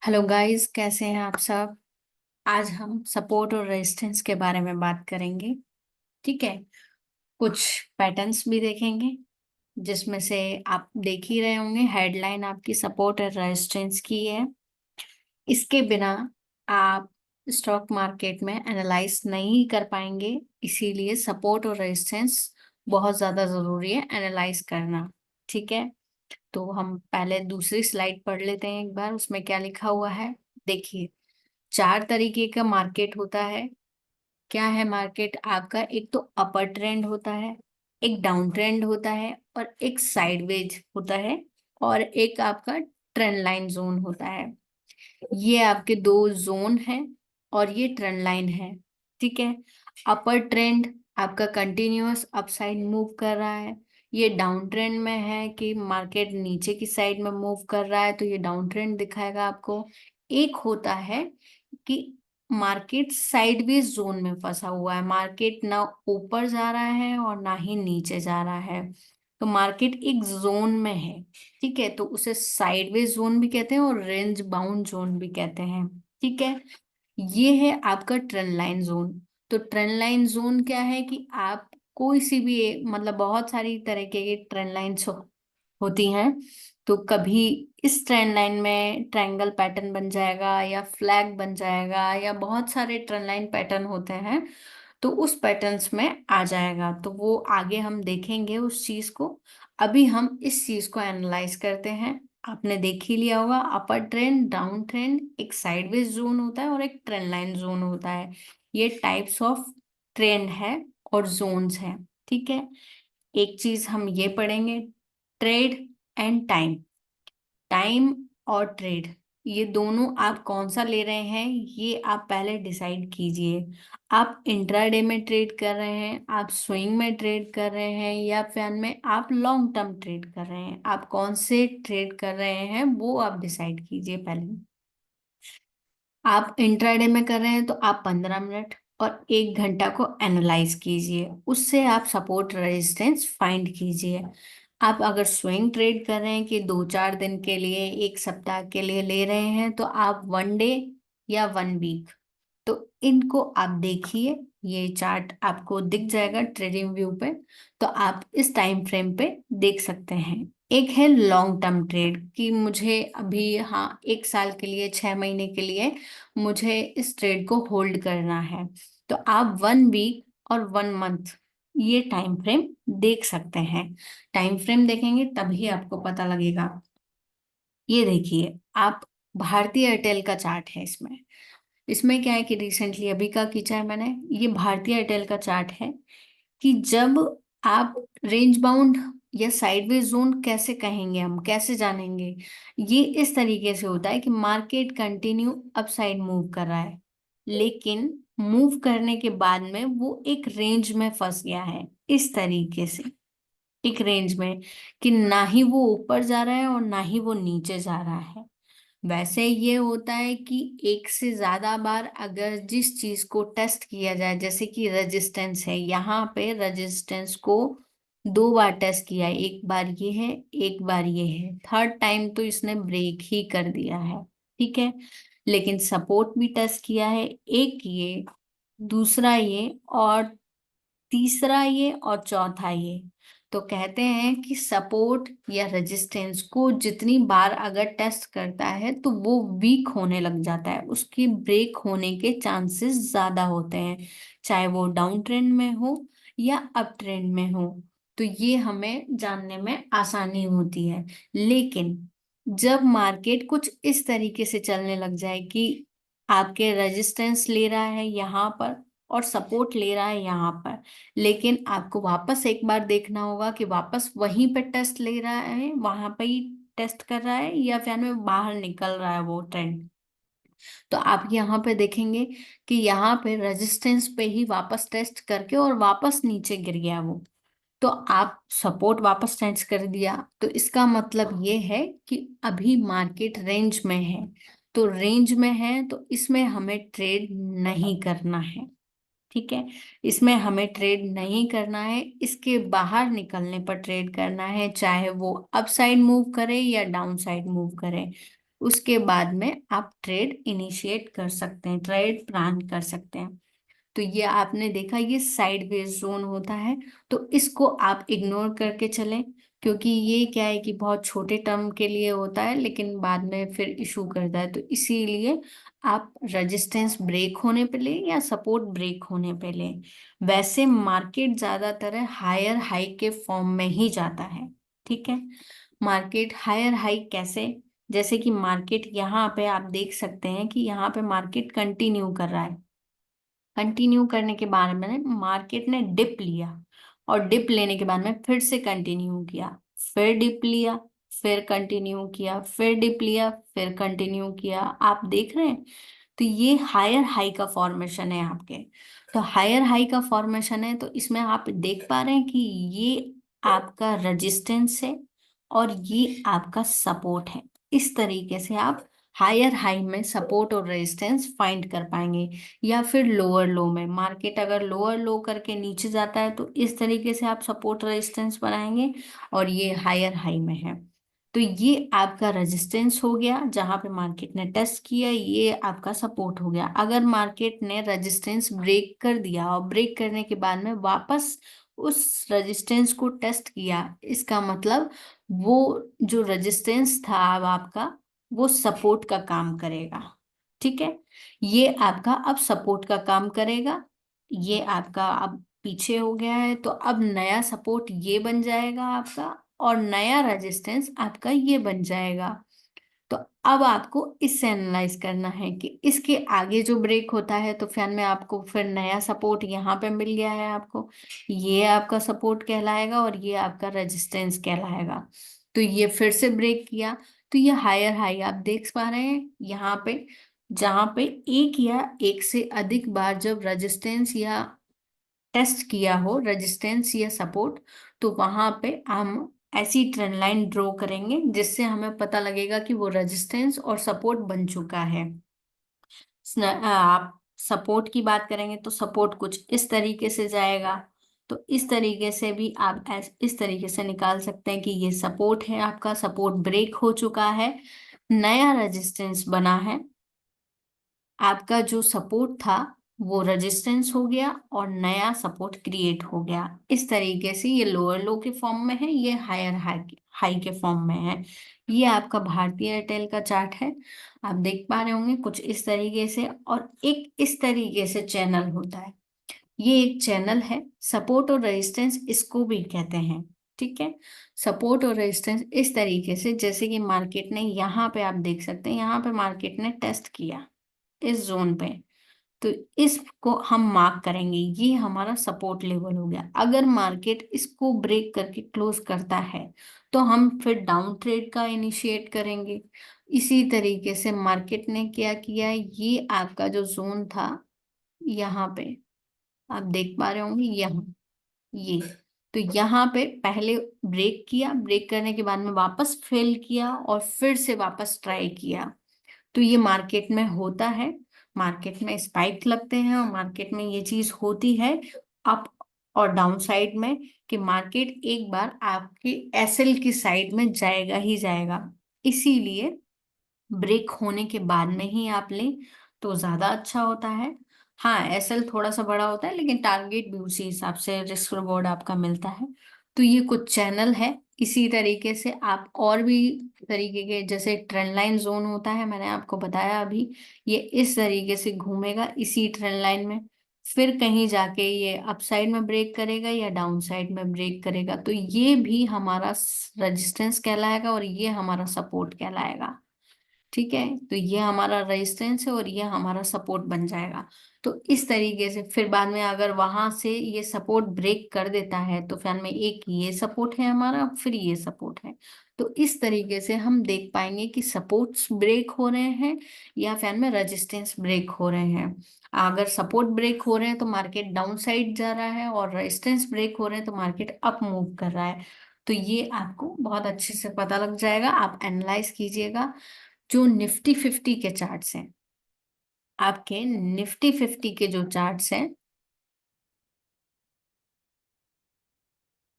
Hello guys, कैसे हैं आप सब। आज हम सपोर्ट और रेजिस्टेंस के बारे में बात करेंगे। ठीक है। कुछ पैटर्न्स भी देखेंगे, जिसमें से आप देख ही रहे होंगे हेडलाइन आपकी सपोर्ट और रेजिस्टेंस की है। इसके बिना आप स्टॉक मार्केट में एनालाइज नहीं कर पाएंगे। इसीलिए सपोर्ट और रेजिस्टेंस बहुत ज्यादा जरूरी है एनालाइज करना। ठीक है। तो हम पहले दूसरी स्लाइड पढ़ लेते हैं एक बार, उसमें क्या लिखा हुआ है। देखिए, चार तरीके का मार्केट होता है। क्या है मार्केट आपका? एक तो अपर ट्रेंड होता है, एक डाउन ट्रेंड होता है, और एक साइडवेज होता है, और एक आपका ट्रेंड लाइन जोन होता है। ये आपके दो जोन हैं और ये ट्रेंड लाइन है। ठीक है। अपर ट्रेंड आपका कंटिन्यूअस अपसाइड मूव कर रहा है। ये डाउन ट्रेंड में है कि मार्केट नीचे की साइड में मूव कर रहा है, तो ये डाउन ट्रेंड दिखाएगा आपको। एक होता है कि मार्केट साइडवेज जोन में फंसा हुआ है, मार्केट ना ऊपर जा रहा है और ना ही नीचे जा रहा है, तो मार्केट एक जोन में है। ठीक है। तो उसे साइडवेज जोन भी कहते हैं और रेंज बाउंड जोन भी कहते हैं। ठीक है। ये है आपका ट्रेंड लाइन जोन। तो ट्रेंड लाइन जोन क्या है कि आप कोई सी भी मतलब बहुत सारी तरह के ट्रेंड लाइन्स होती हैं। तो कभी इस ट्रेंड लाइन में ट्रायंगल पैटर्न बन जाएगा, या फ्लैग बन जाएगा, या बहुत सारे ट्रेंड लाइन पैटर्न होते हैं, तो उस पैटर्न्स में आ जाएगा। तो वो आगे हम देखेंगे उस चीज को। अभी हम इस चीज को एनालाइज करते हैं। आपने देख ही लिया होगा, अपर ट्रेंड, डाउन ट्रेंड, एक साइडवेज जोन होता है और एक ट्रेंड लाइन जोन होता है। ये टाइप्स ऑफ ट्रेंड है और जोन्स हैं। ठीक है। एक चीज हम ये पढ़ेंगे, ट्रेड एंड टाइम। टाइम और ट्रेड, ये दोनों आप कौन सा ले रहे हैं, ये आप पहले डिसाइड कीजिए। आप इंट्राडे में ट्रेड कर रहे हैं, आप स्विंग में ट्रेड कर रहे हैं, या फिर में आप लॉन्ग टर्म ट्रेड कर रहे हैं। आप कौन से ट्रेड कर रहे हैं वो आप डिसाइड कीजिए पहले। आप इंट्राडे में कर रहे हैं तो आप 15 मिनट और 1 घंटा को एनालाइज कीजिए, उससे आप सपोर्ट रेजिस्टेंस फाइंड कीजिए। आप अगर स्विंग ट्रेड कर रहे हैं कि 2-4 दिन के लिए, 1 सप्ताह के लिए ले रहे हैं, तो आप 1 डे या 1 वीक, तो इनको आप देखिए। ये चार्ट आपको दिख जाएगा ट्रेडिंग व्यू पे। तो आप इस टाइम फ्रेम पे देख सकते हैं। एक है लॉन्ग टर्म ट्रेड कि मुझे अभी, हाँ, 1 साल के लिए, 6 महीने के लिए मुझे इस ट्रेड को होल्ड करना है। तो आप 1 वीक और 1 मंथ ये टाइम फ्रेम देख सकते हैं। टाइम फ्रेम देखेंगे तभी आपको पता लगेगा। ये देखिए आप, भारतीय एयरटेल का चार्ट है इसमें। इसमें क्या है कि रिसेंटली अभी का खींचा है मैंने। ये भारतीय एयरटेल का चार्ट है कि जब आप रेंज बाउंड या साइडवेज जोन कैसे कहेंगे, हम कैसे जानेंगे। ये इस तरीके से होता है कि मार्केट कंटिन्यू अपसाइड मूव कर रहा है, लेकिन मूव करने के बाद में वो एक रेंज में फंस गया है, इस तरीके से। एक रेंज में कि ना ही वो ऊपर जा रहा है और ना ही वो नीचे जा रहा है। वैसे ये होता है कि एक से ज्यादा बार अगर जिस चीज को टेस्ट किया जाए, जैसे कि रेजिस्टेंस है, यहाँ पे रेजिस्टेंस को 2 बार टेस्ट किया है, एक बार ये है, एक बार ये है, थर्ड टाइम तो इसने ब्रेक ही कर दिया है। ठीक है। लेकिन सपोर्ट भी टेस्ट किया है, एक ये, दूसरा ये, और तीसरा ये, और चौथा ये। तो कहते हैं कि सपोर्ट या रेजिस्टेंस को जितनी बार अगर टेस्ट करता है तो वो वीक होने लग जाता है, उसकी ब्रेक होने के चांसेस ज्यादा होते हैं, चाहे वो डाउन ट्रेंड में हो या अप ट्रेंड में हो। तो ये हमें जानने में आसानी होती है। लेकिन जब मार्केट कुछ इस तरीके से चलने लग जाए कि आपके रेजिस्टेंस ले रहा है यहाँ पर और सपोर्ट ले रहा है यहाँ पर, लेकिन आपको वापस एक बार देखना होगा कि वापस वहीं पे टेस्ट ले रहा है, वहां पे ही टेस्ट कर रहा है, या फिर में बाहर निकल रहा है वो ट्रेंड। तो आप यहाँ पे देखेंगे कि यहाँ पे रेजिस्टेंस पे ही वापस टेस्ट करके और वापस नीचे गिर गया वो। तो आप सपोर्ट वापस टेस्ट कर दिया, तो इसका मतलब ये है कि अभी मार्केट रेंज में है। तो रेंज में है तो इसमें हमें ट्रेड नहीं करना है। ठीक है। इसमें हमें ट्रेड नहीं करना है, इसके बाहर निकलने पर ट्रेड करना है, चाहे वो अप साइड मूव करे या डाउन साइड मूव करे। उसके बाद में आप ट्रेड इनिशिएट कर सकते हैं, ट्रेड प्लान कर सकते हैं। तो ये आपने देखा, ये साइडवेज जोन होता है, तो इसको आप इग्नोर करके चलें, क्योंकि ये क्या है कि बहुत छोटे टर्म के लिए होता है लेकिन बाद में फिर इशू करता है। तो इसीलिए आप रेजिस्टेंस ब्रेक होने पे लें या सपोर्ट ब्रेक होने पे लें। वैसे मार्केट ज्यादातर हायर हाई के फॉर्म में ही जाता है। ठीक है, मार्केट हायर हाई कैसे, जैसे कि मार्केट यहाँ पे आप देख सकते हैं कि यहाँ पे मार्केट कंटिन्यू कर रहा है। कंटिन्यू करने के बाद में मार्केट ने डिप लिया, और डिप लेने के बाद में फिर से कंटिन्यू किया, फिर डिप लिया, फिर कंटिन्यू किया, फिर डिप लिया, फिर कंटिन्यू किया। आप देख रहे हैं, तो ये हायर हाई का फॉर्मेशन है आपके। तो हायर हाई का फॉर्मेशन है, तो इसमें आप देख पा रहे हैं कि ये आपका रेजिस्टेंस है और ये आपका सपोर्ट है। इस तरीके से आप हायर हाई में सपोर्ट और रेजिस्टेंस फाइंड कर पाएंगे। या फिर लोअर लो में, मार्केट अगर लोअर लो करके नीचे जाता है तो इस तरीके से आप सपोर्ट रेजिस्टेंस बनाएंगे, और ये हायर हाई में है। तो ये आपका रेजिस्टेंस हो गया जहां पे मार्केट ने टेस्ट किया, ये आपका सपोर्ट हो गया। अगर मार्केट ने रेजिस्टेंस ब्रेक कर दिया और ब्रेक करने के बाद में वापस उस रेजिस्टेंस को टेस्ट किया, इसका मतलब वो जो रेजिस्टेंस था अब आपका, वो सपोर्ट का काम करेगा। ठीक है, ये आपका अब सपोर्ट का काम करेगा। ये आपका अब पीछे हो गया है, तो अब नया सपोर्ट ये बन जाएगा आपका, और नया रेजिस्टेंस आपका ये बन जाएगा। तो अब आपको इससे एनालाइज करना है कि इसके आगे जो ब्रेक होता है तो फैन में आपको फिर नया सपोर्ट यहाँ पे मिल गया है आपको, ये आपका सपोर्ट कहलाएगा और ये आपका रेजिस्टेंस कहलाएगा। तो ये फिर से ब्रेक किया, तो ये हायर हाई आप देख पा रहे हैं यहाँ पे, जहां पे एक या एक से अधिक बार जब रेजिस्टेंस या टेस्ट किया हो, रेजिस्टेंस या सपोर्ट, तो वहां पे हम ऐसी ट्रेंड लाइन ड्रॉ करेंगे जिससे हमें पता लगेगा कि वो रेजिस्टेंस और सपोर्ट बन चुका है। आप सपोर्ट की बात करेंगे तो सपोर्ट कुछ इस तरीके से जाएगा। तो इस तरीके से भी आप इस तरीके से निकाल सकते हैं कि ये सपोर्ट है, आपका सपोर्ट ब्रेक हो चुका है, नया रेजिस्टेंस बना है। आपका जो सपोर्ट था वो रेजिस्टेंस हो गया और नया सपोर्ट क्रिएट हो गया। इस तरीके से ये लोअर लो के फॉर्म में है, ये हायर हाई हाई के फॉर्म में है। ये आपका भारतीय एयरटेल का चार्ट है, आप देख पा रहे होंगे कुछ इस तरीके से। और एक इस तरीके से चैनल होता है, ये एक चैनल है, सपोर्ट और रेजिस्टेंस इसको भी कहते हैं। ठीक है, सपोर्ट और रेजिस्टेंस इस तरीके से, जैसे कि मार्केट ने यहाँ पे आप देख सकते हैं, यहाँ पे मार्केट ने टेस्ट किया इस जोन पे, तो इसको हम मार्क करेंगे, ये हमारा सपोर्ट लेवल हो गया। अगर मार्केट इसको ब्रेक करके क्लोज करता है तो हम फिर डाउन ट्रेड का इनिशिएट करेंगे। इसी तरीके से मार्केट ने क्या किया, ये आपका जो जोन था यहाँ पे आप देख पा रहे होंगे, यहाँ ये, तो यहाँ पे पहले ब्रेक किया, ब्रेक करने के बाद में वापस फेल किया और फिर से वापस ट्राई किया। तो ये मार्केट में होता है, मार्केट में स्पाइक लगते हैं और मार्केट में ये चीज होती है अप और डाउन साइड में, कि मार्केट एक बार आपके एसएल की साइड में जाएगा ही जाएगा। इसीलिए ब्रेक होने के बाद में ही आप लें तो ज्यादा अच्छा होता है। हाँ, एसएल थोड़ा सा बड़ा होता है लेकिन टारगेट भी उसी हिसाब से रिस्क रिवॉर्ड आपका मिलता है। तो ये कुछ चैनल है। इसी तरीके से आप और भी तरीके के, जैसे ट्रेंड लाइन जोन होता है, मैंने आपको बताया अभी, ये इस तरीके से घूमेगा इसी ट्रेंड लाइन में, फिर कहीं जाके ये अपसाइड में ब्रेक करेगा या डाउन साइड में ब्रेक करेगा, तो ये भी हमारा रेजिस्टेंस कहलाएगा और ये हमारा सपोर्ट कहलाएगा। ठीक है, तो ये हमारा रेजिस्टेंस है और ये हमारा सपोर्ट बन जाएगा। तो इस तरीके से फिर बाद में अगर वहां से ये सपोर्ट ब्रेक कर देता है तो फिर में एक ये सपोर्ट है हमारा, फिर ये सपोर्ट है। तो इस तरीके से हम देख पाएंगे कि सपोर्ट्स ब्रेक हो रहे हैं या फैन में रेजिस्टेंस ब्रेक हो रहे हैं। अगर सपोर्ट ब्रेक हो रहे हैं तो मार्केट डाउन साइड जा रहा है, और रेजिस्टेंस ब्रेक हो रहे हैं तो मार्केट अप मूव कर रहा है। तो ये आपको बहुत अच्छे से पता लग जाएगा, आप एनालाइज कीजिएगा। जो निफ्टी 50 के चार्ट्स हैं, आपके निफ्टी 50 के जो चार्ट्स हैं,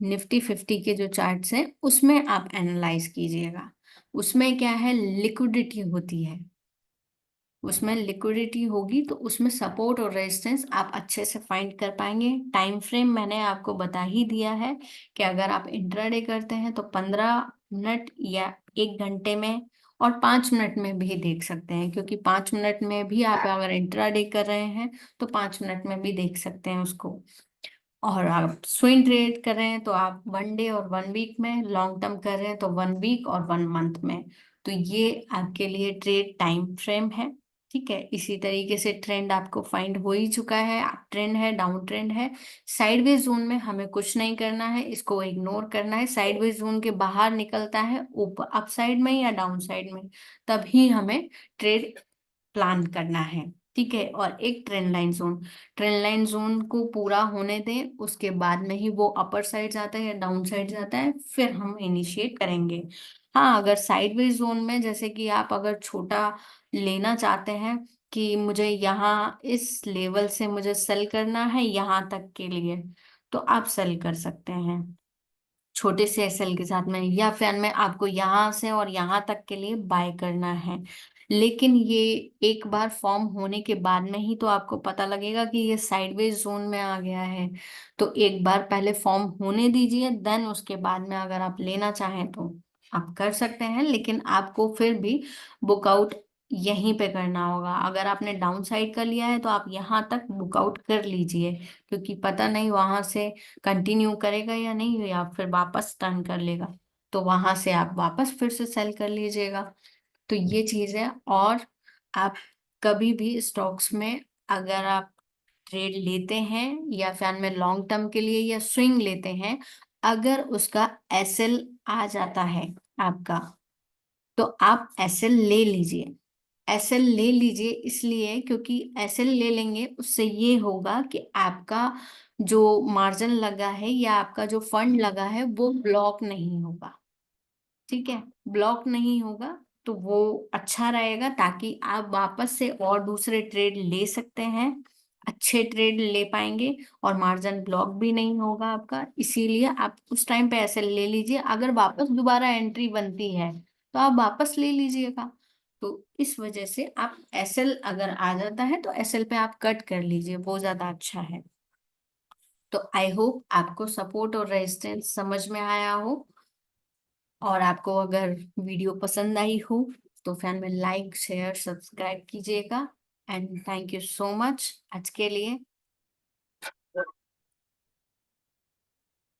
निफ्टी 50 के जो चार्ट्स हैं उसमें आप एनालाइज कीजिएगा। उसमें क्या है, लिक्विडिटी होती है। उसमें लिक्विडिटी होगी तो उसमें सपोर्ट और रेजिस्टेंस आप अच्छे से फाइंड कर पाएंगे। टाइम फ्रेम मैंने आपको बता ही दिया है कि अगर आप इंट्राडे करते हैं तो 15 मिनट या 1 घंटे में और 5 मिनट में भी देख सकते हैं, क्योंकि 5 मिनट में भी आप अगर इंट्राडे कर रहे हैं तो 5 मिनट में भी देख सकते हैं उसको। और आप स्विंग ट्रेड कर रहे हैं तो आप 1 डे और 1 वीक में, लॉन्ग टर्म कर रहे हैं तो 1 वीक और 1 मंथ में। तो ये आपके लिए ट्रेड टाइम फ्रेम है। ठीक है, इसी तरीके से ट्रेंड आपको फाइंड हो ही चुका है, अप ट्रेंड है, डाउन ट्रेंड है। साइडवेज जोन में हमें कुछ नहीं करना है, इसको इग्नोर करना है। साइडवेज जोन के बाहर निकलता है ऊपर अप साइड में या डाउन साइड में, तभी हमें ट्रेड प्लान करना है। ठीक है, और एक trend line zone, trend line zone को पूरा होने दें, उसके बाद में ही वो अपर साइड जाता है या डाउन साइड जाता है, फिर हम इनिशिएट करेंगे। हाँ, अगर साइडवेज जोन में जैसे कि आप अगर छोटा लेना चाहते हैं कि मुझे यहाँ इस लेवल से मुझे सेल करना है यहाँ तक के लिए, तो आप सेल कर सकते हैं छोटे से एसएल के साथ में, या फिर में आपको यहाँ से और यहाँ तक के लिए बाय करना है। लेकिन ये एक बार फॉर्म होने के बाद में ही तो आपको पता लगेगा कि ये साइडवेज जोन में आ गया है। तो एक बार पहले फॉर्म होने दीजिए, देन उसके बाद में अगर आप लेना चाहें तो आप कर सकते हैं, लेकिन आपको फिर भी बुकआउट यहीं पे करना होगा। अगर आपने डाउन साइड कर लिया है तो आप यहाँ तक बुकआउट कर लीजिए, क्योंकि पता नहीं वहां से कंटिन्यू करेगा या नहीं, या फिर वापस टर्न कर लेगा, तो वहां से आप वापस फिर से सेल कर लीजिएगा। तो ये चीज है। और आप कभी भी स्टॉक्स में अगर आप ट्रेड लेते हैं या फिर में लॉन्ग टर्म के लिए या स्विंग लेते हैं, अगर उसका एसएल आ जाता है आपका, तो आप एसएल ले लीजिए। एसएल ले लीजिए इसलिए क्योंकि एसएल ले लेंगे उससे ये होगा कि आपका जो मार्जिन लगा है या आपका जो फंड लगा है वो ब्लॉक नहीं होगा। ठीक है, ब्लॉक नहीं होगा तो वो अच्छा रहेगा, ताकि आप वापस से और दूसरे ट्रेड ले सकते हैं, अच्छे ट्रेड ले पाएंगे, और मार्जिन ब्लॉक भी नहीं होगा आपका। इसीलिए आप उस टाइम पे ऐसे ले लीजिए, अगर वापस दोबारा एंट्री बनती है तो आप वापस ले लीजिएगा। तो इस वजह से आप एसएल अगर आ जाता है तो एसएल पे आप कट कर लीजिए, वो ज्यादा अच्छा है। तो आई होप आपको सपोर्ट और रेजिस्टेंस समझ में आया हो, और आपको अगर वीडियो पसंद आई हो तो फैन में लाइक शेयर सब्सक्राइब कीजिएगा। And thank you so much आज के लिए।